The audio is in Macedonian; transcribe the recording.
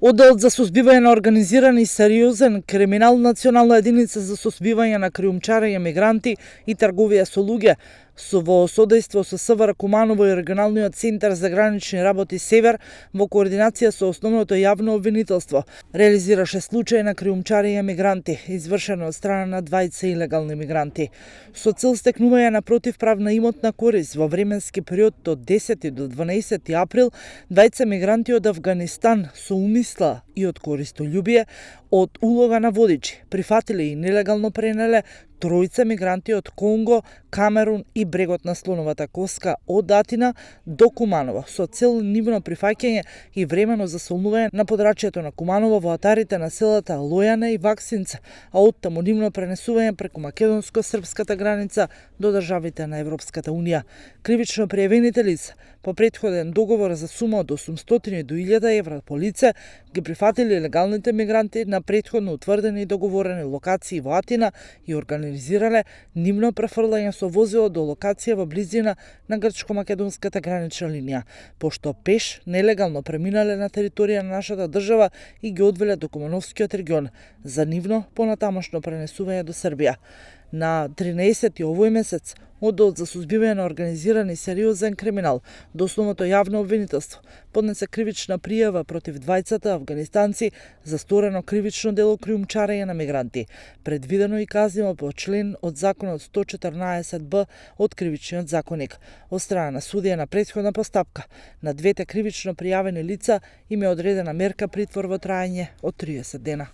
Одделот за сузбивање на организиран и сериозен криминал, Национална единица за сузбивање на криумчарење мигранти и трговија со луѓе, во содејство со СВР Куманово и Регионалниот центар за гранични работи Север, во координација со основното јавно обвинителство, реализираше случај на криумчарење мигранти, извршено од страна на двајца илегални мигранти. Со цел стекнување на противправна имотна корист во временски период од 10 до 12 април, двајца мигранти од Авганистан со умисла и од користолюбие, од улога на водичи, прифатиле и нелегално пренеле тројца мигранти од Конго, Камерун и брегот на Слоновата коска од Атина до Куманово, со цел нивно прифаќање и времено засолнување на подрачјето на Куманово во атарите на селата Лојане и Ваксинце, а оттаму нивно пренесување преку македонско-српската граница до државите на Европската Унија. Кривично пријавените лица, по претходен договор за сума од 800 до 1000 евра по лице, ги прифатили легалните мигранти на претходно утврдени и договорени локации во Атина и организирале нивно префрлање со возило до локација во близина на грчко-македонската гранична линија, пошто пеш нелегално преминале на територија на нашата држава и ги одвеле до Кумановскиот регион за нивно понатамошно пренесување до Србија. На 13 овој месец, Одделот за сузбивање на организиран и сериозен криминал до основното јавно обвинителство поднесе кривична пријава против двајцата афганистанци за сторено кривично дело криумчарење на мигранти, предвидено и казнено по член од законот 114б од Кривичниот законник. Од страна на судија на претходна постапка, на двете кривично пријавени лица им е одредена мерка притвор во траење од 30 дена.